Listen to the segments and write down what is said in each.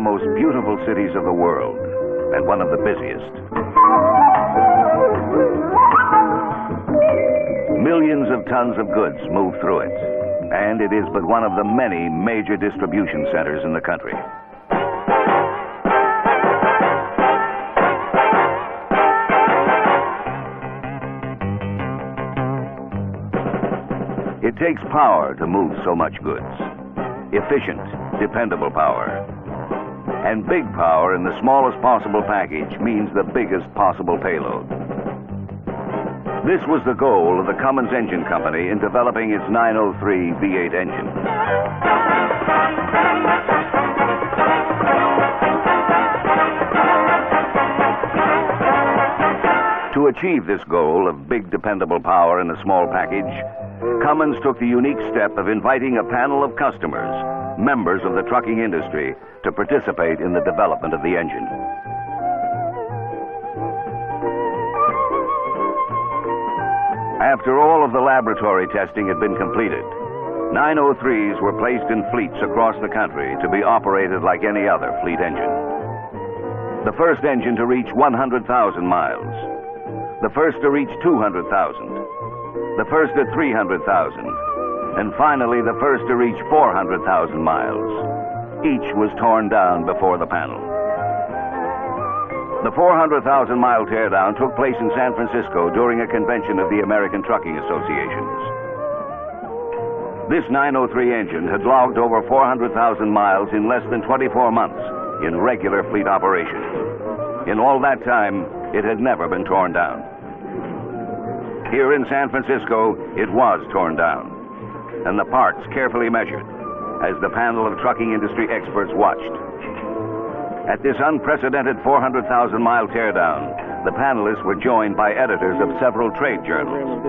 most beautiful cities of the world, and one of the busiest. Millions of tons of goods move through it, and it is but one of the many major distribution centers in the country. It takes power to move so much goods. Efficient, dependable power. And big power in the smallest possible package means the biggest possible payload. This was the goal of the Cummins Engine Company in developing its 903 V8 engine. To achieve this goal of big, dependable power in a small package, Cummins took the unique step of inviting a panel of customers, members of the trucking industry, to participate in the development of the engine. After all of the laboratory testing had been completed, 903s were placed in fleets across the country to be operated like any other fleet engine. The first engine to reach 100,000 miles. The first to reach 200,000. The first at 300,000. And finally, the first to reach 400,000 miles. Each was torn down before the panel. The 400,000-mile teardown took place in San Francisco during a convention of the American Trucking Associations. This 903 engine had logged over 400,000 miles in less than 24 months in regular fleet operation. In all that time, it had never been torn down. Here in San Francisco, it was torn down, and the parts carefully measured as the panel of trucking industry experts watched. At this unprecedented 400,000-mile teardown, the panelists were joined by editors of several trade journals.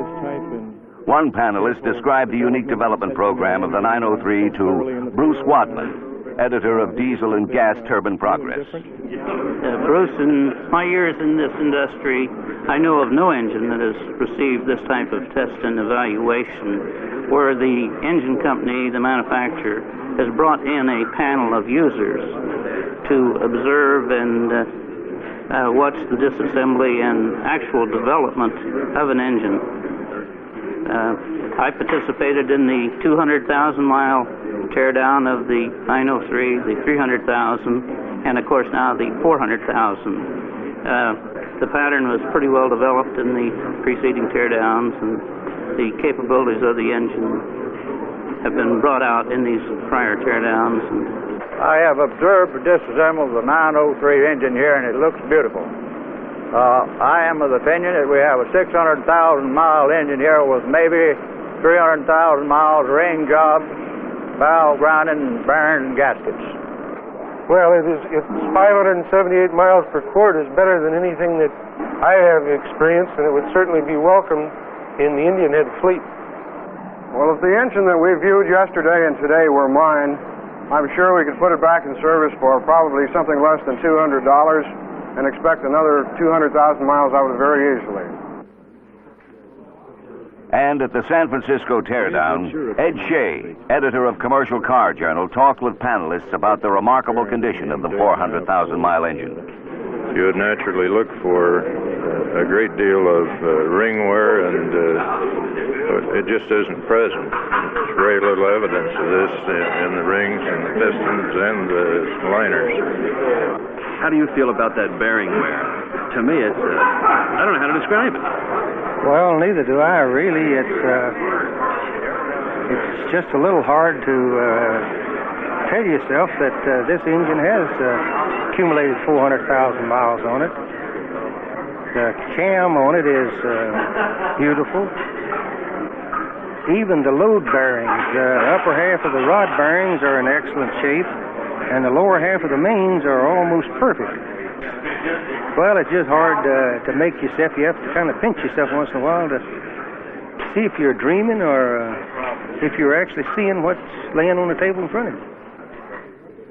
One panelist described the unique development program of the 903 to Bruce Wadman, editor of Diesel and Gas Turbine Progress. Bruce, in my years in this industry, I know of no engine that has received this type of test and evaluation, where the engine company, the manufacturer, has brought in a panel of users to observe and watch the disassembly and actual development of an engine. I participated in the 200,000-mile teardown of the 903, the 300,000, and of course now the 400,000. The pattern was pretty well developed in the preceding teardowns, and the capabilities of the engine have been brought out in these prior teardowns. I have observed the disassemble of the 903 engine here, and it looks beautiful. I am of the opinion that we have a 600,000-mile engine here with maybe 300,000 miles ring job, valve grinding, bearings, and gaskets. Well, it's 578 miles per quart is better than anything that I have experienced, and it would certainly be welcome in the Indian Head fleet. Well, if the engine that we viewed yesterday and today were mine, I'm sure we could put it back in service for probably something less than $200 and expect another 200,000 miles out of it very easily. And at the San Francisco teardown, Ed Shea, editor of Commercial Car Journal, talked with panelists about the remarkable condition of the 400,000-mile engine. You would naturally look for a great deal of ring wear, and it just isn't present. There's very little evidence of this in the rings and the pistons and the liners. How do you feel about that bearing wear? To me, it's I don't know how to describe it. Well, neither do I, really. It's just a little hard to tell yourself that this engine has accumulated 400,000 miles on it. The cam on it is beautiful. Even the load bearings, the upper half of the rod bearings are in excellent shape, and the lower half of the mains are almost perfect. Well, it's just hard to make yourself. You have to kind of pinch yourself once in a while to see if you're dreaming or if you're actually seeing what's laying on the table in front of you.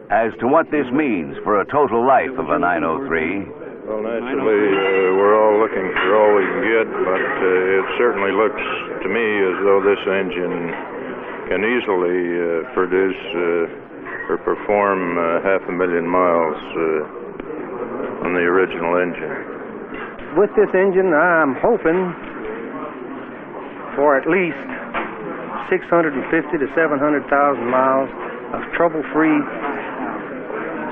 As to what this means for a total life of a 903, well, naturally, we're all looking for all we can get, but it certainly looks to me as though this engine can easily produce or perform 500,000 miles on the original engine. With this engine, I'm hoping for at least 650 to 700,000 miles of trouble-free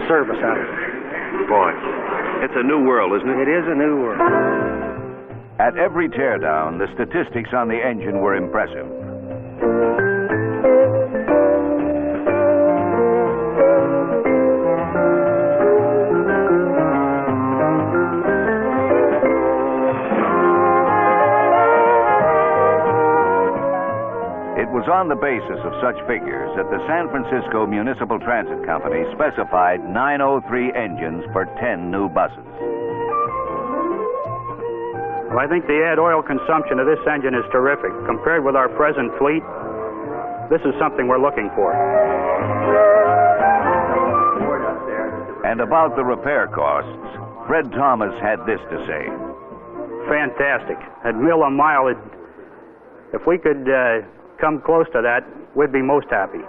service out of it. Boy, it's a new world, isn't it? It is a new world. At every teardown, the statistics on the engine were impressive. It was on the basis of such figures that the San Francisco Municipal Transit Company specified 903 engines for 10 new buses. Well, I think the add oil consumption of this engine is terrific. Compared with our present fleet, this is something we're looking for. And about the repair costs, Fred Thomas had this to say. Fantastic. At mill a mile, if we could come close to that, we'd be most happy.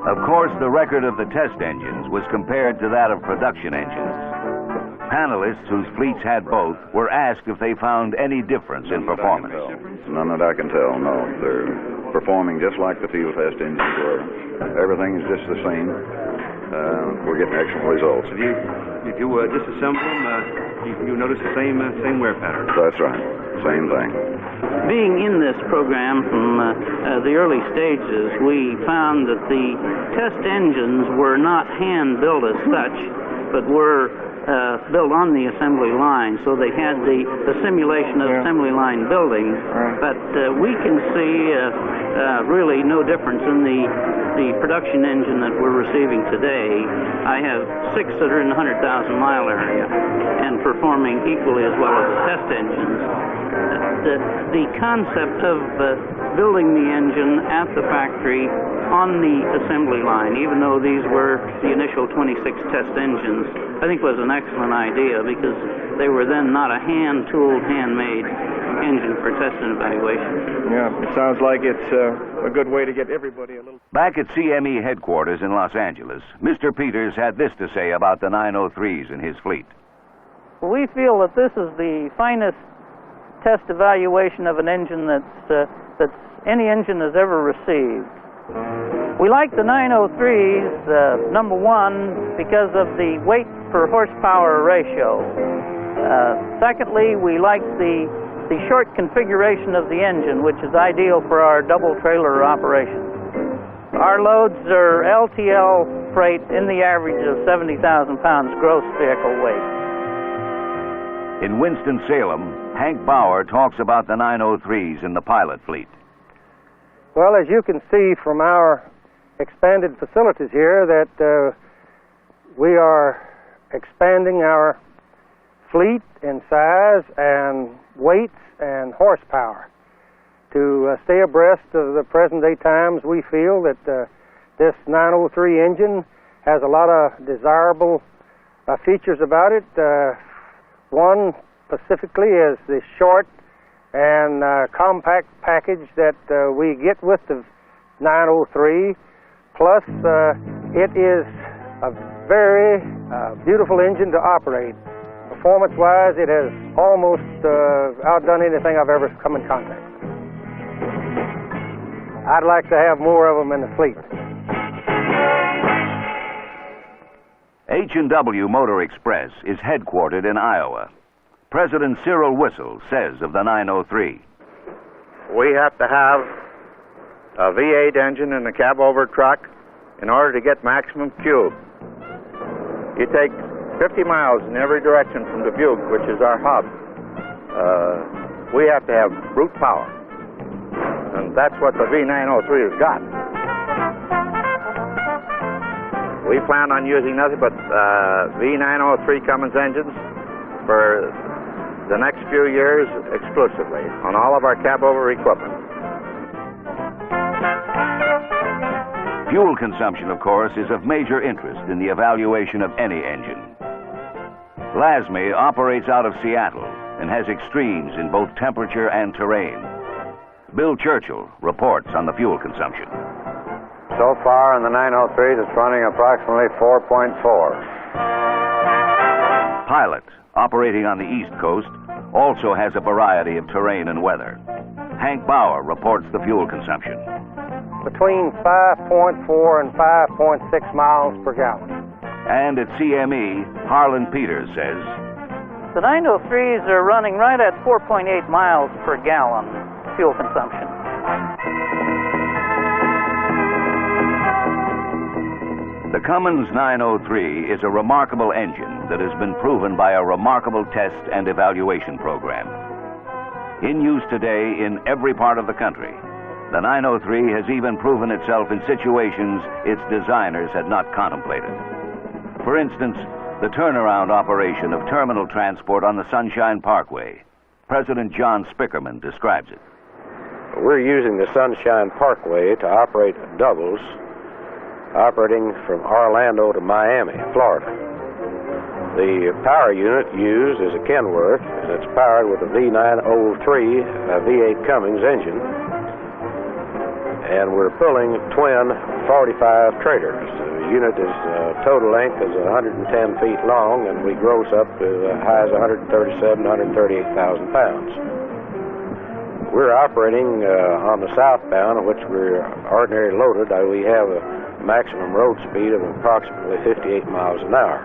Of course, the record of the test engines was compared to that of production engines. Panelists whose fleets had both were asked if they found any difference in performance. None that I can tell, no. They're performing just like the field test engines were. Everything is just the same. We're getting excellent results. If you disassemble them, you notice the same wear pattern. That's right. Same thing. Being in this program from the early stages, we found that the test engines were not hand-built as such, but were built on the assembly line, so they had the simulation of assembly line building. But we can see really no difference in the production engine that we're receiving today. I have 6 that are in the 100,000-mile area and performing equally as well as the test engines. The concept of building the engine at the factory on the assembly line, even though these were the initial 26 test engines, I think was an excellent idea because they were then not a hand-tooled, hand-made engine for test and evaluation. Yeah, it sounds like it's a good way to get everybody a little... Back at CME headquarters in Los Angeles, Mr. Peters had this to say about the 903s in his fleet. We feel that this is the finest test evaluation of an engine that's any engine has ever received. We like the 903s, number one, because of the weight per horsepower ratio. Secondly, we like the short configuration of the engine, which is ideal for our double trailer operations. Our loads are LTL freight in the average of 70,000 pounds gross vehicle weight. In Winston-Salem, Hank Bauer talks about the 903s in the pilot fleet. Well, as you can see from our expanded facilities here, that we are expanding our fleet in size and weights and horsepower. To stay abreast of the present-day times, we feel that this 903 engine has a lot of desirable features about it. One specifically is the short and compact package that we get with the 903. Plus, it is a very beautiful engine to operate. Performance-wise, it has almost outdone anything I've ever come in contact with. I'd like to have more of them in the fleet. H&W Motor Express is headquartered in Iowa. President Cyril Whistle says of the 903. We have to have a V8 engine in the cab-over truck in order to get maximum cube. You take 50 miles in every direction from Dubuque, which is our hub. We have to have brute power. And that's what the V903 has got. We plan on using nothing but V903 Cummins engines for the next few years exclusively on all of our cab-over equipment. Fuel consumption, of course, is of major interest in the evaluation of any engine. LASME operates out of Seattle and has extremes in both temperature and terrain. Bill Churchill reports on the fuel consumption. So far in the 903s, it's running approximately 4.4. Pilot, operating on the East Coast, also has a variety of terrain and weather. Hank Bauer reports the fuel consumption. Between 5.4 and 5.6 miles per gallon. And at CME, Harlan Peters says, The 903s are running right at 4.8 miles per gallon fuel consumption. the Cummins 903 is a remarkable engine that has been proven by a remarkable test and evaluation program. In use today in every part of the country, the 903 has even proven itself in situations its designers had not contemplated. For instance, the turnaround operation of terminal transport on the Sunshine Parkway. President John Spickerman describes it. We're using the Sunshine Parkway to operate doubles, operating from Orlando to Miami, Florida. The power unit used is a Kenworth, and it's powered with a V903 V8 Cummins engine. And we're pulling twin 45 trailers. The unit is total length is 110 feet long, and we gross up to as high as 137,000 to 138,000 pounds. We're operating on the southbound, which we're ordinarily loaded. We have a maximum road speed of approximately 58 miles an hour.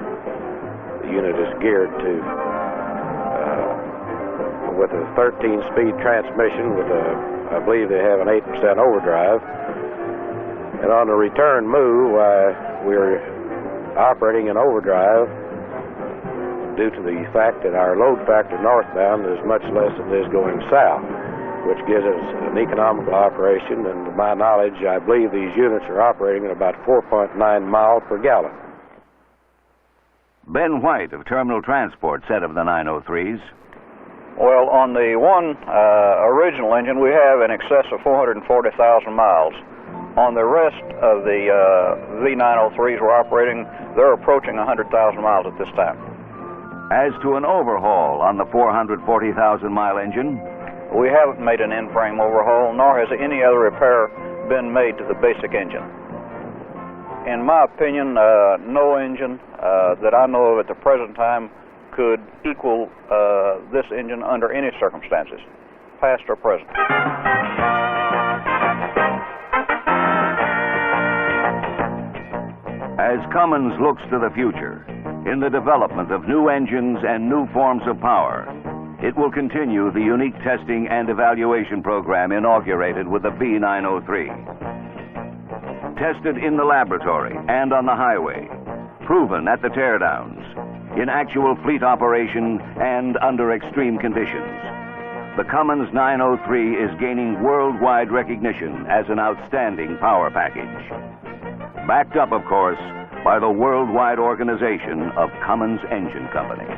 The unit is geared to with a 13-speed transmission with I believe they have an 8% overdrive. And on the return move, we're operating in overdrive due to the fact that our load factor northbound is much less than it is going south, which gives us an economical operation. And to my knowledge, I believe these units are operating at about 4.9 miles per gallon. Ben White of Terminal Transport said of the 903s, Well, on the one original engine, we have in excess of 440,000 miles. On the rest of the V903s we're operating, they're approaching 100,000 miles at this time. As to an overhaul on the 440,000-mile engine, we haven't made an in-frame overhaul, nor has any other repair been made to the basic engine. In my opinion, no engine that I know of at the present time could equal this engine under any circumstances, past or present. As Cummins looks to the future, in the development of new engines and new forms of power, it will continue the unique testing and evaluation program inaugurated with the V903. Tested in the laboratory and on the highway, proven at the teardowns, in actual fleet operation and under extreme conditions, the Cummins 903 is gaining worldwide recognition as an outstanding power package. Backed up, of course, by the worldwide organization of Cummins Engine Company.